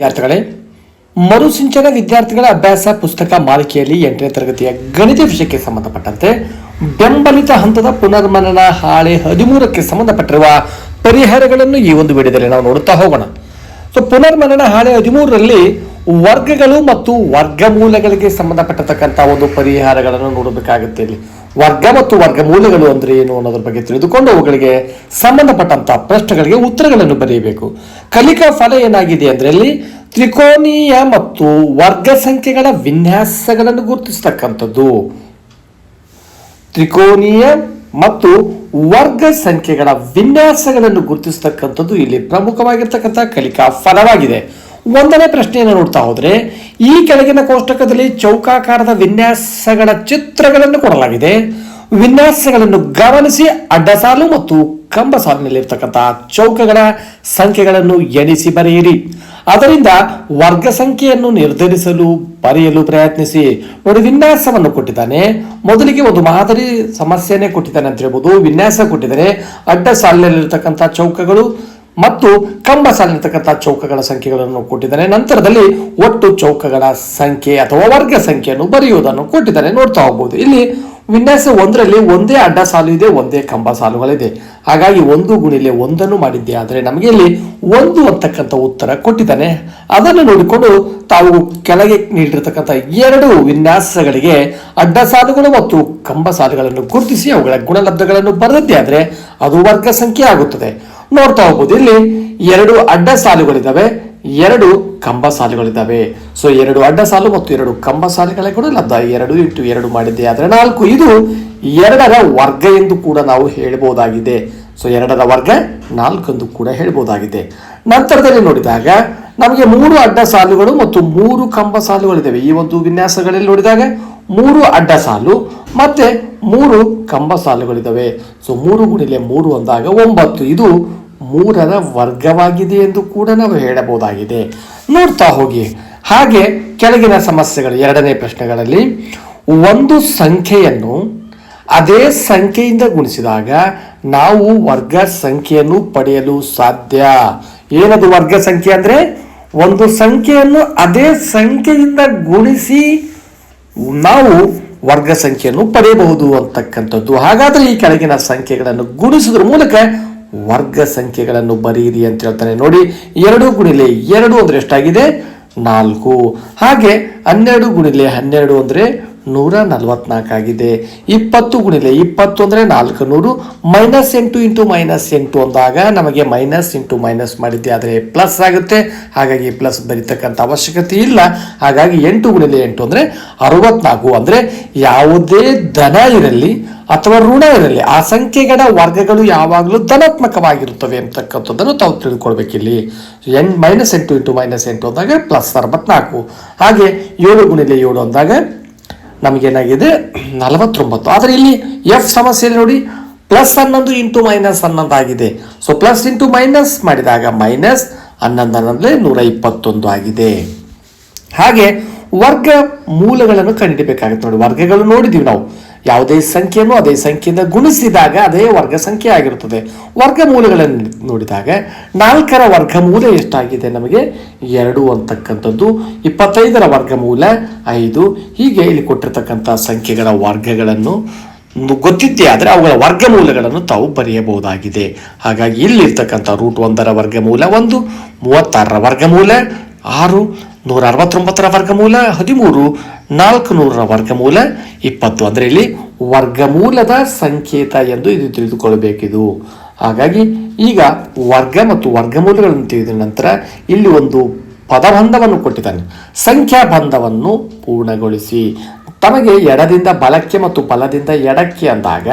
ವಿದ್ಯಾರ್ಥಿಗಳೇ, ಮರುಸಿಂಚನ ವಿದ್ಯಾರ್ಥಿಗಳ ಅಭ್ಯಾಸ ಪುಸ್ತಕ ಮಾಲಿಕೆಯಲ್ಲಿ 8ನೇ ತರಗತಿಯ ಗಣಿತ ವಿಷಯಕ್ಕೆ ಸಂಬಂಧಪಟ್ಟಂತೆ ಬೆಂಬಲಿತ ಹಂತದ ಪುನರ್ಮನನ ಹಾಳೆ 13ಕ್ಕೆ ಸಂಬಂಧಪಟ್ಟಿರುವ ಪರಿಹಾರಗಳನ್ನು ಈ ಒಂದು ವಿಡಿಯೋದಲ್ಲಿ ನಾವು ನೋಡುತ್ತಾ ಹೋಗೋಣ. ಪುನರ್ಮನನ ಹಾಳೆ 13ರಲ್ಲಿ ವರ್ಗಗಳು ಮತ್ತು ವರ್ಗಮೂಲಗಳಿಗೆ ಸಂಬಂಧಪಟ್ಟತಕ್ಕಂಥ ಒಂದು ಪರಿಹಾರಗಳನ್ನು ನೋಡಬೇಕಾಗುತ್ತೆ. ಇಲ್ಲಿ ವರ್ಗ ಮತ್ತು ವರ್ಗಮೂಲಗಳು ಅಂದ್ರೆ ಏನು ಅನ್ನೋದ್ರ ಬಗ್ಗೆ ತಿಳಿದುಕೊಂಡು ಅವುಗಳಿಗೆ ಸಂಬಂಧಪಟ್ಟಂತಹ ಪ್ರಶ್ನೆಗಳಿಗೆ ಉತ್ತರಗಳನ್ನು ಬರೆಯಬೇಕು. ಕಲಿಕಾ ಫಲ ಏನಾಗಿದೆ ಅಂದ್ರೆ ಅಲ್ಲಿ ತ್ರಿಕೋನೀಯ ಮತ್ತು ವರ್ಗ ಸಂಖ್ಯೆಗಳ ವಿನ್ಯಾಸಗಳನ್ನು ಗುರುತಿಸತಕ್ಕಂಥದ್ದು. ತ್ರಿಕೋನೀಯ ಮತ್ತು ವರ್ಗ ಸಂಖ್ಯೆಗಳ ವಿನ್ಯಾಸಗಳನ್ನು ಗುರುತಿಸತಕ್ಕಂಥದ್ದು ಇಲ್ಲಿ ಪ್ರಮುಖವಾಗಿರ್ತಕ್ಕಂಥ ಕಲಿಕಾ ಫಲವಾಗಿದೆ. 1ನೇ ಪ್ರಶ್ನೆಯನ್ನು ನೋಡ್ತಾ ಹೋದ್ರೆ, ಈ ಕೆಳಗಿನ ಕೋಷ್ಟಕದಲ್ಲಿ ಚೌಕಾಕಾರದ ವಿನ್ಯಾಸಗಳ ಚಿತ್ರಗಳನ್ನು ಕೊಡಲಾಗಿದೆ. ವಿನ್ಯಾಸಗಳನ್ನು ಗಮನಿಸಿ ಅಡ್ಡಸಾಲು ಮತ್ತು ಕಂಬ ಸಾಲಿನಲ್ಲಿರ್ತಕ್ಕಂತಹ ಚೌಕಗಳ ಸಂಖ್ಯೆಗಳನ್ನು ಎಣಿಸಿ ಬರೆಯಿರಿ. ಅದರಿಂದ ವರ್ಗ ಸಂಖ್ಯೆಯನ್ನು ನಿರ್ಧರಿಸಲು ಬರೆಯಲು ಪ್ರಯತ್ನಿಸಿ. ನೋಡಿ, ವಿನ್ಯಾಸವನ್ನು ಕೊಟ್ಟಿದ್ದಾನೆ. ಮೊದಲಿಗೆ ಒಂದು ಮಾದರಿ ಸಮಸ್ಯೆನೇ ಕೊಟ್ಟಿದ್ದಾನೆ ಅಂತ ಹೇಳ್ಬೋದು. ವಿನ್ಯಾಸ ಕೊಟ್ಟಿದ್ದಾರೆ, ಅಡ್ಡ ಸಾಲಿನಲ್ಲಿರ್ತಕ್ಕಂಥ ಚೌಕಗಳು ಮತ್ತು ಕಂಬ ಸಾಲಿರ್ತಕ್ಕಂಥ ಚೌಕಗಳ ಸಂಖ್ಯೆಗಳನ್ನು ಕೊಟ್ಟಿದ್ದಾನೆ. ನಂತರದಲ್ಲಿ ಒಟ್ಟು ಚೌಕಗಳ ಸಂಖ್ಯೆ ಅಥವಾ ವರ್ಗ ಸಂಖ್ಯೆಯನ್ನು ಬರೆಯುವುದನ್ನು ಕೊಟ್ಟಿದ್ದಾನೆ. ನೋಡ್ತಾ ಹೋಗ್ಬೋದು. ಇಲ್ಲಿ ವಿನ್ಯಾಸ 1ರಲ್ಲಿ ಒಂದೇ ಅಡ್ಡ ಸಾಲು ಇದೆ, ಒಂದೇ ಕಂಬ ಸಾಲುಗಳಿದೆ. ಹಾಗಾಗಿ 1 ಮಾಡಿದ್ದೆ ಆದರೆ ನಮಗೆ ಇಲ್ಲಿ 1 ಅಂತಕ್ಕಂಥ ಉತ್ತರ ಕೊಟ್ಟಿದ್ದಾನೆ. ಅದನ್ನು ನೋಡಿಕೊಂಡು ತಾವು ಕೆಳಗೆ ನೀಡಿರ್ತಕ್ಕಂಥ 2 ವಿನ್ಯಾಸಗಳಿಗೆ ಅಡ್ಡ ಸಾಲುಗಳು ಮತ್ತು ಕಂಬ ಸಾಲುಗಳನ್ನು ಗುರುತಿಸಿ ಅವುಗಳ ಗುಣಲಬ್ಧಗಳನ್ನು ಬರೆದಿದ್ದೆ ಆದರೆ ಅದು ವರ್ಗ ಸಂಖ್ಯೆ ಆಗುತ್ತದೆ. ನೋಡ್ತಾ ಹೋಗ್ಬೋದು. ಇಲ್ಲಿ 2 ಅಡ್ಡ ಸಾಲುಗಳಿದ್ದಾವೆ, 2 ಕಂಬ ಸಾಲುಗಳಿದ್ದಾವೆ. 2 ಅಡ್ಡ ಸಾಲು ಮತ್ತು 2 ಕಂಬ ಸಾಲುಗಳ ಗುಣಲಬ್ಧ 2 × 2 ಮಾಡಿದ್ದೆ ಆದರೆ 4. ಇದು 2ರ ವರ್ಗ ಎಂದು ಕೂಡ ನಾವು ಹೇಳಬಹುದಾಗಿದೆ. 2ರ ವರ್ಗ 4 ಎಂದು ಕೂಡ ಹೇಳಬಹುದಾಗಿದೆ. ನಂತರದಲ್ಲಿ ನೋಡಿದಾಗ ನಮಗೆ 3 ಅಡ್ಡ ಸಾಲುಗಳು ಮತ್ತು 3 ಕಂಬ ಸಾಲುಗಳಿದ್ದಾವೆ. ಈ ಒಂದು ವಿನ್ಯಾಸಗಳಲ್ಲಿ ನೋಡಿದಾಗ 3 ಅಡ್ಡ ಸಾಲು ಮತ್ತೆ 3 ಕಂಬ ಸಾಲುಗಳಿದ್ದಾವೆ. 3 × 3 ಅಂದಾಗ 9. ಇದು 3ರ ವರ್ಗವಾಗಿದೆ ಎಂದು ಕೂಡ ನಾವು ಹೇಳಬಹುದಾಗಿದೆ. ನೋಡ್ತಾ ಹೋಗಿ. ಹಾಗೆ ಕೆಳಗಿನ ಸಮಸ್ಯೆಗಳು 2ನೇ ಪ್ರಶ್ನೆಗಳಲ್ಲಿ ಒಂದು ಸಂಖ್ಯೆಯನ್ನು ಅದೇ ಸಂಖ್ಯೆಯಿಂದ ಗುಣಿಸಿದಾಗ ನಾವು ವರ್ಗ ಸಂಖ್ಯೆಯನ್ನು ಪಡೆಯಲು ಸಾಧ್ಯ. ಏನದು ವರ್ಗ ಸಂಖ್ಯೆ ಅಂದ್ರೆ? ಒಂದು ಸಂಖ್ಯೆಯನ್ನು ಅದೇ ಸಂಖ್ಯೆಯಿಂದ ಗುಣಿಸಿ ನಾವು ವರ್ಗ ಸಂಖ್ಯೆಯನ್ನು ಪಡೆಯಬಹುದು ಅಂತಕ್ಕಂಥದ್ದು. ಹಾಗಾದ್ರೆ ಈ ಕೆಳಗಿನ ಸಂಖ್ಯೆಗಳನ್ನು ಗುಣಿಸುವುದರ ಮೂಲಕ ವರ್ಗ ಸಂಖ್ಯೆಗಳನ್ನು ಬರೆಯಿರಿ ಅಂತ ಹೇಳ್ತಾನೆ. ನೋಡಿ, 2 × 2 ಅಂದ್ರೆ ಎಷ್ಟಾಗಿದೆ? 4. ಹಾಗೆ 12 × 12 ಅಂದ್ರೆ 144 ಆಗಿದೆ. 20 × 20 ಅಂದ್ರೆ 400. -8 × -8 ಅಂದಾಗ ನಮಗೆ ಮೈನಸ್ ಇಂಟು ಮೈನಸ್ ಮಾಡಿದ್ದೆ ಆದರೆ ಪ್ಲಸ್ ಆಗುತ್ತೆ. ಹಾಗಾಗಿ ಪ್ಲಸ್ ಬರೀತಕ್ಕಂಥ ಅವಶ್ಯಕತೆ ಇಲ್ಲ. ಹಾಗಾಗಿ 8 × 8 ಅಂದ್ರೆ 64. ಅಂದ್ರೆ ಯಾವುದೇ ಧನ ಇರಲಿ ಅಥವಾ ಋಣ ಇರಲಿ, ಆ ಸಂಖ್ಯೆಗಳ ವರ್ಗಗಳು ಯಾವಾಗಲೂ ಧನಾತ್ಮಕವಾಗಿರುತ್ತವೆ ಅಂತಕ್ಕಂಥದ್ದನ್ನು ತಾವು ತಿಳ್ಕೊಳ್ಬೇಕಿಲ್ಲಿ. -8 × -8 ಅಂದಾಗ +64. ಹಾಗೆ 7 × 7 ಅಂದಾಗ ನಮಗೇನಾಗಿದೆ? 49. ಆದರೆ ಇಲ್ಲಿ ಎಫ್ ಸಮಸ್ಯೆಯಲ್ಲಿ ನೋಡಿ, +11 × -11 ಆಗಿದೆ. ಪ್ಲಸ್ ಇಂಟು ಮೈನಸ್ ಮಾಡಿದಾಗ -11 121 ಆಗಿದೆ. ಹಾಗೆ ವರ್ಗ ಮೂಲಗಳನ್ನು ಕಂಡುಹಿಡಿಯಬೇಕಾಗುತ್ತೆ. ನೋಡಿ, ವರ್ಗಗಳು ನೋಡಿದೀವಿ ನಾವು. ಯಾವುದೇ ಸಂಖ್ಯೆಯನ್ನು ಅದೇ ಸಂಖ್ಯೆಯಿಂದ ಗುಣಿಸಿದಾಗ ಅದೇ ವರ್ಗ ಸಂಖ್ಯೆ ಆಗಿರುತ್ತದೆ. ವರ್ಗಮೂಲಗಳನ್ನು ನೋಡಿದಾಗ 4ರ ವರ್ಗಮೂಲ ಎಷ್ಟಾಗಿದೆ? ನಮಗೆ 2 ಅಂತಕ್ಕಂಥದ್ದು. 25ರ ವರ್ಗಮೂಲ 5. ಹೀಗೆ ಇಲ್ಲಿ ಕೊಟ್ಟಿರ್ತಕ್ಕಂಥ ಸಂಖ್ಯೆಗಳ ವರ್ಗಗಳನ್ನು ಗೊತ್ತಿದ್ದೇ ಆದರೆ ಅವುಗಳ ವರ್ಗಮೂಲಗಳನ್ನು ತಾವು ಬರೆಯಬಹುದಾಗಿದೆ. ಹಾಗಾಗಿ ಇಲ್ಲಿರ್ತಕ್ಕಂಥ √1ರ ವರ್ಗಮೂಲ 1, 36ರ ವರ್ಗಮೂಲ 6, 169ರ ವರ್ಗಮೂಲ 13, 400ರ ವರ್ಗಮೂಲ 20. ಅಂದರೆ ಇಲ್ಲಿ ವರ್ಗಮೂಲದ ಸಂಕೇತ ಎಂದು ಇದು ತಿಳಿದುಕೊಳ್ಳಬೇಕಿದು. ಹಾಗಾಗಿ ಈಗ ವರ್ಗ ಮತ್ತು ವರ್ಗಮೂಲಗಳನ್ನು ತಿಳಿದ ನಂತರ ಇಲ್ಲಿ ಒಂದು ಪದಬಂಧವನ್ನು ಕೊಟ್ಟಿದ್ದಾನೆ. ಸಂಖ್ಯಾಬಂಧವನ್ನು ಪೂರ್ಣಗೊಳಿಸಿ. ತಮಗೆ ಎಡದಿಂದ ಬಲಕ್ಕೆ ಮತ್ತು ಬಲದಿಂದ ಎಡಕ್ಕೆ ಅಂದಾಗ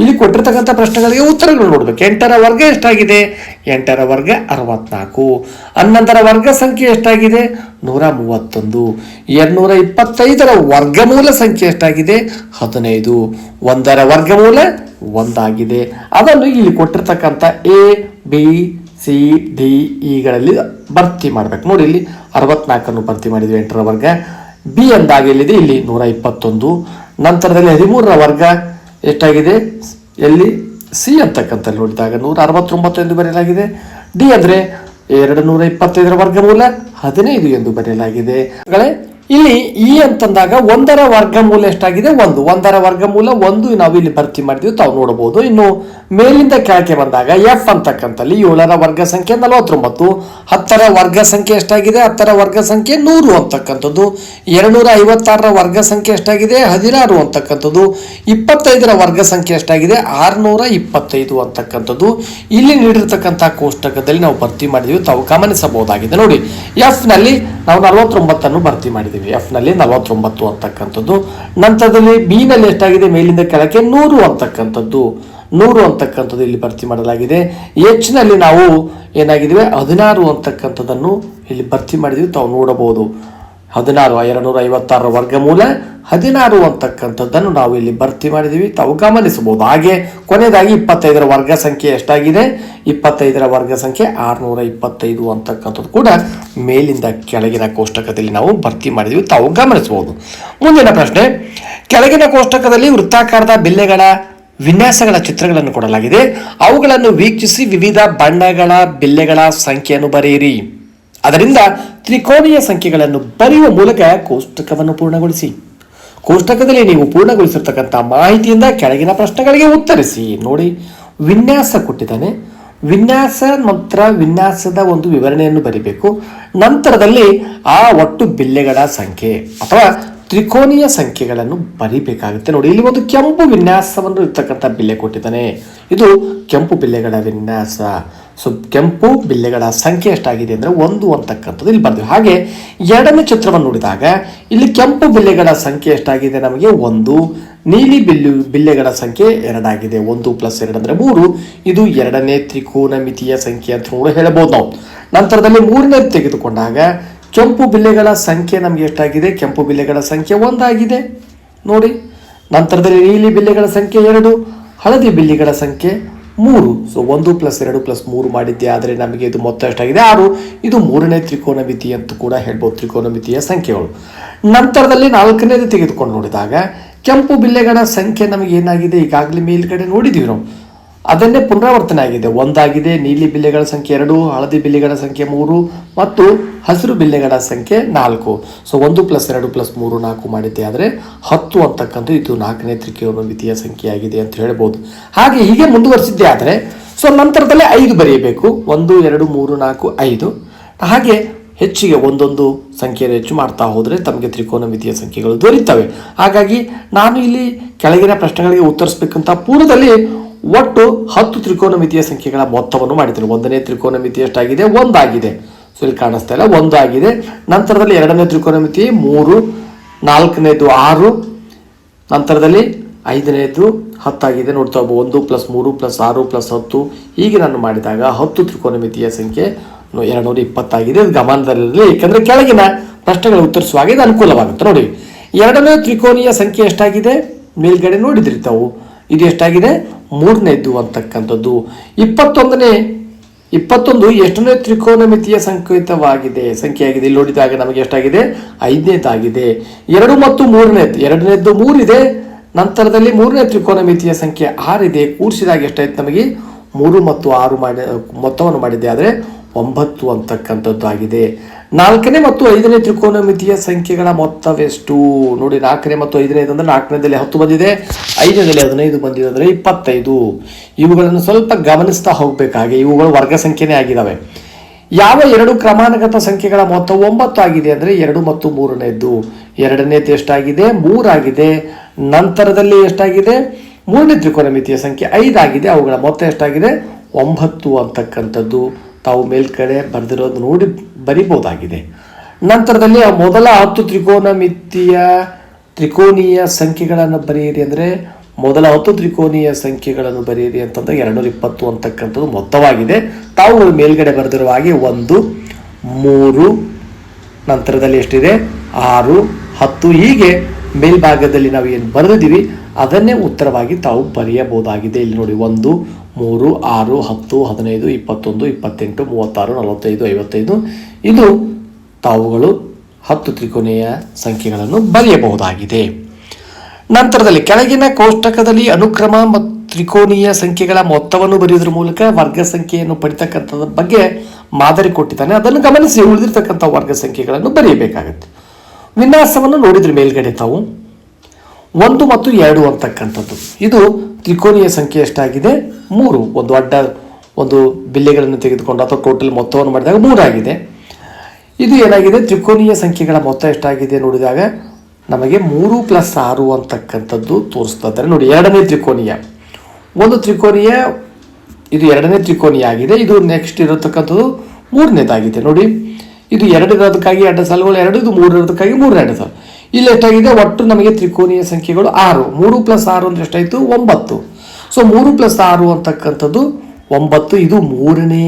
ಇಲ್ಲಿ ಕೊಟ್ಟಿರ್ತಕ್ಕಂಥ ಪ್ರಶ್ನೆಗಳಿಗೆ ಉತ್ತರಗಳು ನೋಡಬೇಕು. 8ರ ವರ್ಗ ಎಷ್ಟಾಗಿದೆ? 8ರ ವರ್ಗ 64. 11ರ ವರ್ಗ ಸಂಖ್ಯೆ ಎಷ್ಟಾಗಿದೆ? 131. 225ರ ವರ್ಗಮೂಲ ಸಂಖ್ಯೆ ಎಷ್ಟಾಗಿದೆ? 15. 1ರ ವರ್ಗಮೂಲ 1 ಆಗಿದೆ. ಅದನ್ನು ಇಲ್ಲಿ ಕೊಟ್ಟಿರ್ತಕ್ಕಂಥ A, B, C, D, Eಗಳಲ್ಲಿ ಭರ್ತಿ ಮಾಡ್ಬೇಕು. ನೋಡಿ, ಇಲ್ಲಿ 64 ಭರ್ತಿ ಮಾಡಿದ್ವಿ. 8ರ ವರ್ಗ. ಬಿ ಅಂದಾಗ ಎಲ್ಲಿದೆ? ಇಲ್ಲಿ 121. ನಂತರದಲ್ಲಿ 13ರ ವರ್ಗ ಎಷ್ಟಾಗಿದೆ? ಎಲ್ಲಿ? ಸಿ ಅಂತಕ್ಕಂಥ ನೋಡಿದಾಗ 169 ಎಂದು ಬರೆಯಲಾಗಿದೆ. ಡಿ ಅಂದರೆ 225ರ ವರ್ಗಮೂಲ 15 ಎಂದು ಬರೆಯಲಾಗಿದೆ. ಇಲ್ಲಿ ಇ ಅಂತಂದಾಗ 1ರ ವರ್ಗಮೂಲ ಎಷ್ಟಾಗಿದೆ? 1ರ ವರ್ಗಮೂಲ 1 ನಾವು ಇಲ್ಲಿ ಭರ್ತಿ ಮಾಡಿದ್ವಿ, ತಾವು ನೋಡಬಹುದು. ಇನ್ನು ಮೇಲಿಂದ ಕೆಳಕ್ಕೆ ಬಂದಾಗ ಎಫ್ ಅಂತಕ್ಕಂಥಲ್ಲಿ 7ರ ವರ್ಗ ಸಂಖ್ಯೆ 49, 10ರ ವರ್ಗ ಸಂಖ್ಯೆ ಎಷ್ಟಾಗಿದೆ? 10ರ ವರ್ಗ ಸಂಖ್ಯೆ 100 ಅಂತಕ್ಕಂಥದ್ದು. 256ರ ವರ್ಗ ಸಂಖ್ಯೆ ಎಷ್ಟಾಗಿದೆ? 16 ಅಂತಕ್ಕಂಥದ್ದು. 25ರ ವರ್ಗ ಸಂಖ್ಯೆ ಎಷ್ಟಾಗಿದೆ? 625 ಅಂತಕ್ಕಂಥದ್ದು. ಇಲ್ಲಿ ನೀಡಿರ್ತಕ್ಕಂಥ ಕೋಷ್ಟಕದಲ್ಲಿ ನಾವು ಭರ್ತಿ ಮಾಡಿದ್ವಿ, ತಾವು ಗಮನಿಸಬಹುದಾಗಿದೆ. ನೋಡಿ, ಎಫ್ ನಲ್ಲಿ ನಾವು 49 ಭರ್ತಿ ಮಾಡಿದ್ವಿ. ಎಫ್ ನಲ್ಲಿ 49 ಅಂತಕ್ಕಂಥದ್ದು. ನಂತರದಲ್ಲಿ ಬಿ ನಲ್ಲಿ ಎಷ್ಟಾಗಿದೆ? ಮೇಲಿಂದ ಕೆಳಕ್ಕೆ 100 ಅಂತಕ್ಕಂಥದ್ದು. 100 ಅಂತಕ್ಕಂಥದ್ದು ಇಲ್ಲಿ ಭರ್ತಿ ಮಾಡಲಾಗಿದೆ. ಎಚ್ ನಲ್ಲಿ ನಾವು ಏನಾಗಿದ್ವಿ? 16 ಅಂತಕ್ಕಂಥದ್ದನ್ನು ಇಲ್ಲಿ ಭರ್ತಿ ಮಾಡಿದ್ವಿ, ತಾವು ನೋಡಬಹುದು. 16 256ರ ವರ್ಗಮೂಲ 16 ಅಂತಕ್ಕಂಥದ್ದನ್ನು ನಾವು ಇಲ್ಲಿ ಭರ್ತಿ ಮಾಡಿದೀವಿ, ತಾವು ಗಮನಿಸಬಹುದು. ಹಾಗೆ ಕೊನೆಯದಾಗಿ 25ರ ವರ್ಗ ಸಂಖ್ಯೆ ಎಷ್ಟಾಗಿದೆ? 25ರ ವರ್ಗ ಸಂಖ್ಯೆ 625 ಅಂತಕ್ಕಂಥದ್ದು ಕೂಡ ಮೇಲಿಂದ ಕೆಳಗಿನ ಕೋಷ್ಟಕದಲ್ಲಿ ನಾವು ಭರ್ತಿ ಮಾಡಿದೀವಿ, ತಾವು ಗಮನಿಸಬಹುದು. ಮುಂದಿನ ಪ್ರಶ್ನೆ, ಕೆಳಗಿನ ಕೋಷ್ಟಕದಲ್ಲಿ ವೃತ್ತಾಕಾರದ ಬಿಲ್ಲೆಗಳ ವಿನ್ಯಾಸಗಳ ಚಿತ್ರಗಳನ್ನು ಕೊಡಲಾಗಿದೆ. ಅವುಗಳನ್ನು ವೀಕ್ಷಿಸಿ ವಿವಿಧ ಬಣ್ಣಗಳ ಬಿಲ್ಲೆಗಳ ಸಂಖ್ಯೆಯನ್ನು ಬರೆಯಿರಿ. ಅದರಿಂದ ತ್ರಿಕೋನೀಯ ಸಂಖ್ಯೆಗಳನ್ನು ಬರೆಯುವ ಮೂಲಕ ಕೋಷ್ಟಕವನ್ನು ಪೂರ್ಣಗೊಳಿಸಿ. ಕೋಷ್ಟಕದಲ್ಲಿ ನೀವು ಪೂರ್ಣಗೊಳಿಸಿರ್ತಕ್ಕಂಥ ಮಾಹಿತಿಯಿಂದ ಕೆಳಗಿನ ಪ್ರಶ್ನೆಗಳಿಗೆ ಉತ್ತರಿಸಿ. ನೋಡಿ, ವಿನ್ಯಾಸ ಕೊಟ್ಟಿದ್ದಾನೆ. ವಿನ್ಯಾಸ ನಂತರ ವಿನ್ಯಾಸದ ಒಂದು ವಿವರಣೆಯನ್ನು ಬರೀಬೇಕು. ನಂತರದಲ್ಲಿ ಆ ಒಟ್ಟು ಬಿಲ್ಲೆಗಳ ಸಂಖ್ಯೆ ಅಥವಾ ತ್ರಿಕೋನೀಯ ಸಂಖ್ಯೆಗಳನ್ನು ಬರೀಬೇಕಾಗುತ್ತೆ. ನೋಡಿ, ಇಲ್ಲಿ ಒಂದು ಕೆಂಪು ವಿನ್ಯಾಸವನ್ನು ಇರ್ತಕ್ಕಂಥ ಬಿಲ್ಲೆ ಕೊಟ್ಟಿದ್ದಾನೆ. ಇದು ಕೆಂಪು ಬಿಲ್ಲೆಗಳ ವಿನ್ಯಾಸ. ಸೊ ಕೆಂಪು ಬಿಲ್ಲೆಗಳ ಸಂಖ್ಯೆ ಎಷ್ಟಾಗಿದೆ ಅಂದರೆ 1 ಅಂತಕ್ಕಂಥದ್ದು ಇಲ್ಲಿ ಬರ್ತೀವಿ. ಹಾಗೆ ಎರಡನೇ ಚಿತ್ರವನ್ನು ನೋಡಿದಾಗ ಇಲ್ಲಿ ಕೆಂಪು ಬಿಲ್ಲೆಗಳ ಸಂಖ್ಯೆ ಎಷ್ಟಾಗಿದೆ? ನಮಗೆ 1. ನೀಲಿ ಬಿಲ್ಲೆಗಳ ಸಂಖ್ಯೆ 2 ಆಗಿದೆ. 1 + 2 ಅಂದರೆ 3. ಇದು ಎರಡನೇ ತ್ರಿಕೋನಮಿತಿಯ ಸಂಖ್ಯೆ ಅಂತ ಕೂಡ ಹೇಳಬಹುದು ನಾವು. ನಂತರದಲ್ಲಿ ಮೂರನೇ ತೆಗೆದುಕೊಂಡಾಗ ಕೆಂಪು ಬಿಲ್ಲೆಗಳ ಸಂಖ್ಯೆ ನಮಗೆ ಎಷ್ಟಾಗಿದೆ? ಕೆಂಪು ಬಿಲ್ಲೆಗಳ ಸಂಖ್ಯೆ 1 ಆಗಿದೆ ನೋಡಿ. ನಂತರದಲ್ಲಿ ನೀಲಿ ಬಿಲ್ಲೆಗಳ ಸಂಖ್ಯೆ 2, ಹಳದಿ ಬಿಲ್ಲಿಗಳ ಸಂಖ್ಯೆ 3. ಸೊ 1 + 2 + 3 ಮಾಡಿದ್ದೆ ಆದರೆ ನಮಗೆ ಇದು ಮೊತ್ತ ಎಷ್ಟಾಗಿದೆ? 6. ಇದು ಮೂರನೇ ತ್ರಿಕೋನಮಿತಿ ಅಂತ ಕೂಡ ಹೇಳ್ಬೋದು, ತ್ರಿಕೋನಮಿತಿಯ ಸಂಖ್ಯೆಗಳು. ನಂತರದಲ್ಲಿ ನಾಲ್ಕನೇದು ತೆಗೆದುಕೊಂಡು ನೋಡಿದಾಗ ಕೆಂಪು ಬಿಲ್ಲೆಗಳ ಸಂಖ್ಯೆ ನಮಗೆ ಏನಾಗಿದೆ? ಈಗಾಗಲೇ ಮೇಲ್ಗಡೆ ನೋಡಿದ್ದೀವಿ ನಾವು, ಅದನ್ನೇ ಪುನರಾವರ್ತನೆ ಆಗಿದೆ. 1 ಆಗಿದೆ. ನೀಲಿ ಬಿಲ್ಲೆಗಳ ಸಂಖ್ಯೆ 2, ಹಳದಿ ಬಿಲ್ಲಿಗಳ ಸಂಖ್ಯೆ 3 ಮತ್ತು ಹಸಿರು ಬಿಲ್ಲೆಗಳ ಸಂಖ್ಯೆ 4. ಸೊ 1 + 2 + 3 4 ಮಾಡಿದ್ದೆ ಆದರೆ 10 ಅಂತಕ್ಕಂಥ ಇದು ನಾಲ್ಕನೇ ತ್ರಿಕೋನಮಿತಿಯ ಸಂಖ್ಯೆಯಾಗಿದೆ ಅಂತ ಹೇಳ್ಬೋದು. ಹಾಗೆ ಹೀಗೆ ಮುಂದುವರಿಸಿದ್ದೆ ಆದರೆ ಸೊ ನಂತರದಲ್ಲಿ 5 ಬರೆಯಬೇಕು. 1 2 3 4 5. ಹಾಗೆ ಹೆಚ್ಚಿಗೆ ಒಂದೊಂದು ಸಂಖ್ಯೆಯನ್ನು ಹೆಚ್ಚು ಮಾಡ್ತಾ ಹೋದರೆ ತಮಗೆ ತ್ರಿಕೋನಮಿತಿಯ ಸಂಖ್ಯೆಗಳು ದೊರೀತವೆ. ಹಾಗಾಗಿ ನಾನು ಇಲ್ಲಿ ಕೆಳಗಿನ ಪ್ರಶ್ನೆಗಳಿಗೆ ಉತ್ತರಿಸಬೇಕಂತ ಪೂರ್ವದಲ್ಲಿ ಒಟ್ಟು 10 ತ್ರಿಕೋನಮಿತಿಯ ಸಂಖ್ಯೆಗಳ ಮೊತ್ತವನ್ನು ಮಾಡಿದ್ದೇನೆ. ಒಂದನೇ ತ್ರಿಕೋನಮಿತಿ ಎಷ್ಟಾಗಿದೆ? 1 ಆಗಿದೆ. ಸೊ ಇಲ್ಲಿ ಕಾಣಿಸ್ತಾ ಇಲ್ಲ, 1 ಆಗಿದೆ. ನಂತರದಲ್ಲಿ ಎರಡನೇ ತ್ರಿಕೋನಮಿತಿ 3, ನಾಲ್ಕನೇದು 6, ನಂತರದಲ್ಲಿ ಐದನೇದು 10 ಆಗಿದೆ. ನೋಡ್ತಾ 1 + 3 + 6 + 10 ಹೀಗೆ ನಾನು ಮಾಡಿದಾಗ 10 ತ್ರಿಕೋನಮಿತಿಯ ಸಂಖ್ಯೆ 220 ಆಗಿದೆ. ಗಮನದಲ್ಲಿರಲಿ, ಏಕೆಂದರೆ ಕೆಳಗಿನ ಪ್ರಶ್ನೆಗಳು ಉತ್ತರಿಸುವಾಗ ಇದು ಅನುಕೂಲವಾಗುತ್ತೆ. ನೋಡಿ, ಎರಡನೇ ತ್ರಿಕೋನೀಯ ಸಂಖ್ಯೆ ಎಷ್ಟಾಗಿದೆ? ಮೇಲ್ಗಡೆ ನೋಡಿದ್ರಿ ತಾವು, ಇದು ಎಷ್ಟಾಗಿದೆ? ಮೂರನೇದು ಅಂತಕ್ಕಂಥದ್ದು. 21 ಎಷ್ಟನೇ ತ್ರಿಕೋನಮಿತಿಯ ಸಂಖ್ಯೆಯಾಗಿದೆ? ಇಲ್ಲಿ ನೋಡಿದಾಗ ನಮಗೆ ಎಷ್ಟಾಗಿದೆ? 5ನೇದಾಗಿದೆ. 2 ಮತ್ತು 3ನೇದು, ಎರಡನೇದ್ದು 3 ಇದೆ. ನಂತರದಲ್ಲಿ ಮೂರನೇ ತ್ರಿಕೋನಮಿತಿಯ ಸಂಖ್ಯೆ 6 ಇದೆ. ಕೂಡಿಸಿದಾಗ ಎಷ್ಟಾಯ್ತು ನಮಗೆ? 3 ಮತ್ತು 6 ಮೊತ್ತವನ್ನು ಮಾಡಿದ್ದೆ ಆದರೆ 9 ಅಂತಕ್ಕಂಥದ್ದು ಆಗಿದೆ. 4ನೇ ಮತ್ತು 5ನೇ ತ್ರಿಕೋನಮಿತಿಯ ಸಂಖ್ಯೆಗಳ ಮೊತ್ತವೆಷ್ಟು? ನೋಡಿ, 4ನೇ ಮತ್ತು 5ನೇದು ಅಂದರೆ 4ನೇದಲ್ಲಿ 10 ಬಂದಿದೆ, 5ನೇದಲ್ಲಿ 15 ಬಂದಿದೆ ಅಂದರೆ 25. ಇವುಗಳನ್ನು ಸ್ವಲ್ಪ ಗಮನಿಸ್ತಾ ಹೋಗಬೇಕಾಗಿ, ಇವುಗಳು ವರ್ಗ ಸಂಖ್ಯೆನೇ ಆಗಿದ್ದಾವೆ. ಯಾವ 2 ಕ್ರಮಾನುಗತ ಸಂಖ್ಯೆಗಳ ಮೊತ್ತ 9 ಆಗಿದೆ ಅಂದರೆ 2 ಮತ್ತು 3ನೇದು. ಎರಡನೇದು ಎಷ್ಟಾಗಿದೆ? 3 ಆಗಿದೆ. ನಂತರದಲ್ಲಿ ಎಷ್ಟಾಗಿದೆ? ಮೂರನೇ ತ್ರಿಕೋನಮಿತಿಯ ಸಂಖ್ಯೆ 5 ಆಗಿದೆ. ಅವುಗಳ ಮೊತ್ತ ಎಷ್ಟಾಗಿದೆ? 9 ಅಂತಕ್ಕಂಥದ್ದು ತಾವು ಮೇಲ್ಗಡೆ ಬರೆದಿರೋದು ನೋಡಿ ಬರಿಬಹುದಾಗಿದೆ. ನಂತರದಲ್ಲಿ ಮೊದಲ 10 ತ್ರಿಕೋನೀಯ ಸಂಖ್ಯೆಗಳನ್ನು ಬರೆಯಿರಿ ಅಂದರೆ ಮೊದಲ 10 ತ್ರಿಕೋನೀಯ ಸಂಖ್ಯೆಗಳನ್ನು ಬರೆಯಿರಿ ಅಂತಂದ್ರೆ 220 ಅಂತಕ್ಕಂಥದ್ದು ಮೊತ್ತವಾಗಿದೆ. ತಾವುಗಳು ಮೇಲ್ಗಡೆ ಬರೆದಿರುವ ಹಾಗೆ 1, 3, ನಂತರದಲ್ಲಿ ಎಷ್ಟಿದೆ? 6, 10 ಹೀಗೆ ಮೇಲ್ಭಾಗದಲ್ಲಿ ನಾವು ಏನು ಬರೆದಿದ್ದೀವಿ ಅದನ್ನೇ ಉತ್ತರವಾಗಿ ತಾವು ಬರೆಯಬಹುದಾಗಿದೆ. ಇಲ್ಲಿ ನೋಡಿ, 1, 3, 6, 10, 15, 21, 28, 36, 45, 55 ಇದು ತಾವುಗಳು 10 ತ್ರಿಕೋನೀಯ ಸಂಖ್ಯೆಗಳನ್ನು ಬರೆಯಬಹುದಾಗಿದೆ. ನಂತರದಲ್ಲಿ ಕೆಳಗಿನ ಕೋಷ್ಟಕದಲ್ಲಿ ಅನುಕ್ರಮ ಮತ್ತು ತ್ರಿಕೋನೀಯ ಸಂಖ್ಯೆಗಳ ಮೊತ್ತವನ್ನು ಬರೆಯುವುದರ ಮೂಲಕ ವರ್ಗ ಸಂಖ್ಯೆಯನ್ನು ಪಡಿತಕ್ಕಂಥದ್ರ ಬಗ್ಗೆ ಮಾದರಿ ಕೊಟ್ಟಿದ್ದಾನೆ. ಅದನ್ನು ಗಮನಿಸಿ ಉಳಿದಿರ್ತಕ್ಕಂಥ ವರ್ಗ ಸಂಖ್ಯೆಗಳನ್ನು ಬರೆಯಬೇಕಾಗತ್ತೆ. ವಿನ್ಯಾಸವನ್ನು ನೋಡಿದ್ರೆ ಮೇಲ್ಗಡೆ ತಾವು 1 ಮತ್ತು 2 ಅಂತಕ್ಕಂಥದ್ದು ಇದು ತ್ರಿಕೋನೀಯ ಸಂಖ್ಯೆ ಎಷ್ಟಾಗಿದೆ? 3. ಒಂದು ಅಡ್ಡ ಒಂದು ಬಿಲ್ಲೆಗಳನ್ನು ತೆಗೆದುಕೊಂಡು ಅಥವಾ ಟೋಟಲ್ ಮೊತ್ತವನ್ನು ಮಾಡಿದಾಗ 3 ಆಗಿದೆ. ಇದು ಏನಾಗಿದೆ? ತ್ರಿಕೋನೀಯ ಸಂಖ್ಯೆಗಳ ಮೊತ್ತ ಎಷ್ಟಾಗಿದೆ ನೋಡಿದಾಗ ನಮಗೆ 3 + 6 ಅಂತಕ್ಕಂಥದ್ದು ತೋರಿಸ್ತಾ ನೋಡಿ. ಎರಡನೇ ತ್ರಿಕೋನೀಯ, ಒಂದು ತ್ರಿಕೋನೀಯ, ಇದು ಎರಡನೇ ತ್ರಿಕೋನೀಯ ಆಗಿದೆ. ಇದು ನೆಕ್ಸ್ಟ್ ಇರತಕ್ಕಂಥದ್ದು ಮೂರನೇದಾಗಿದೆ ನೋಡಿ. ಇದು 2 ಇರೋದಕ್ಕಾಗಿ 2 ಸಾಲುಗಳು 2, ಇದು 3 ಇರೋದಕ್ಕಾಗಿ 3 2 ಸಾಲು. ಇಲ್ಲಿ ಎಷ್ಟಾಗಿದೆ? ಒಟ್ಟು ನಮಗೆ ತ್ರಿಕೋನೀಯ ಸಂಖ್ಯೆಗಳು 6. 3 + 6 ಅಂದರೆ ಎಷ್ಟಾಯಿತು? 9. ಸೊ 3 + 6 ಅಂತಕ್ಕಂಥದ್ದು 9. ಇದು ಮೂರನೇ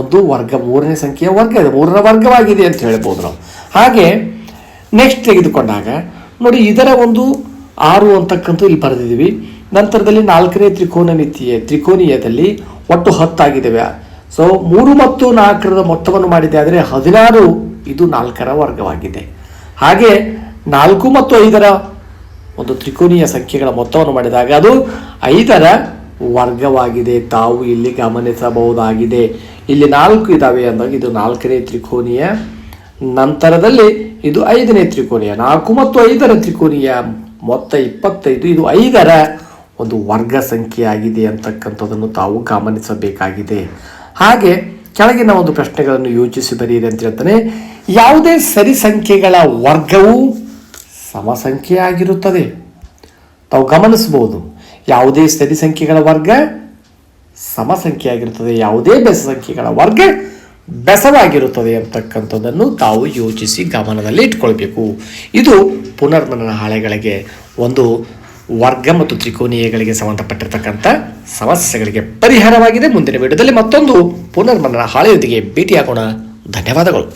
ಒಂದು ವರ್ಗ, ಮೂರನೇ ಸಂಖ್ಯೆಯ ವರ್ಗ ಇದೆ, 3ರ ವರ್ಗವಾಗಿದೆ ಅಂತ ಹೇಳ್ಬೋದು ನಾವು. ಹಾಗೆ ನೆಕ್ಸ್ಟ್ ತೆಗೆದುಕೊಂಡಾಗ ನೋಡಿ, ಇದರ ಒಂದು 6 ಅಂತಕ್ಕಂಥ ಇಲ್ಲಿ ಬರೆದಿದ್ದೀವಿ. ನಂತರದಲ್ಲಿ 4ನೇ ತ್ರಿಕೋನೀಯದಲ್ಲಿ ಒಟ್ಟು 10 ಆಗಿದ್ದಾವೆ. ಸೊ 3 ಮತ್ತು 4ರ ಮೊತ್ತವನ್ನು ಮಾಡಿದೆ ಆದರೆ 16. ಇದು 4ರ ವರ್ಗವಾಗಿದೆ. ಹಾಗೆ 4 ಮತ್ತು 5ರ ಒಂದು ತ್ರಿಕೋನೀಯ ಸಂಖ್ಯೆಗಳ ಮೊತ್ತವನ್ನು ಮಾಡಿದಾಗ ಅದು 5ರ ವರ್ಗವಾಗಿದೆ. ತಾವು ಇಲ್ಲಿ ಗಮನಿಸಬಹುದಾಗಿದೆ. ಇಲ್ಲಿ 4 ಇದ್ದಾವೆ ಅಂದಾಗ ಇದು 4ನೇ ತ್ರಿಕೋನೀಯ, ನಂತರದಲ್ಲಿ ಇದು 5ನೇ ತ್ರಿಕೋನೀಯ. 4 ಮತ್ತು 5ರ ತ್ರಿಕೋನೀಯ ಮೊತ್ತ 25. ಇದು 5ರ ಒಂದು ವರ್ಗ ಸಂಖ್ಯೆಯಾಗಿದೆ ಅಂತಕ್ಕಂಥದ್ದನ್ನು ತಾವು ಗಮನಿಸಬೇಕಾಗಿದೆ. ಹಾಗೆ ಕೆಳಗಿನ ಒಂದು ಪ್ರಶ್ನೆಗಳನ್ನು ಯೋಚಿಸಿ ಬರೆಯಿರಿ ಅಂತ ಹೇಳ್ತಾನೆ. ಯಾವುದೇ ಸರಿ ಸಂಖ್ಯೆಗಳ ವರ್ಗವು ಸಮಸಂಖ್ಯೆಯಾಗಿರುತ್ತದೆ. ತಾವು ಗಮನಿಸಬಹುದು, ಯಾವುದೇ ಸರಿ ಸಂಖ್ಯೆಗಳ ವರ್ಗ ಸಮಸಂಖ್ಯೆಯಾಗಿರುತ್ತದೆ, ಯಾವುದೇ ಬೆಸ ಸಂಖ್ಯೆಗಳ ವರ್ಗ ಬೆಸವಾಗಿರುತ್ತದೆ ಅಂತಕ್ಕಂಥದ್ದನ್ನು ತಾವು ಯೋಚಿಸಿ ಗಮನದಲ್ಲಿ ಇಟ್ಕೊಳ್ಬೇಕು. ಇದು ಪುನರ್ಮನನ ಹಾಳೆಗಳಿಗೆ ಒಂದು ವರ್ಗ ಮತ್ತು ತ್ರಿಕೋನೀಯಗಳಿಗೆ ಸಂಬಂಧಪಟ್ಟಿರ್ತಕ್ಕಂಥ ಸಮಸ್ಯೆಗಳಿಗೆ ಪರಿಹಾರವಾಗಿದೆ. ಮುಂದಿನ ವಿಡಿಯೋದಲ್ಲಿ ಮತ್ತೊಂದು ಪುನರ್ಮನನ ಹಾಳೆಯೊಂದಿಗೆ ಭೇಟಿಯಾಗೋಣ. ಧನ್ಯವಾದಗಳು.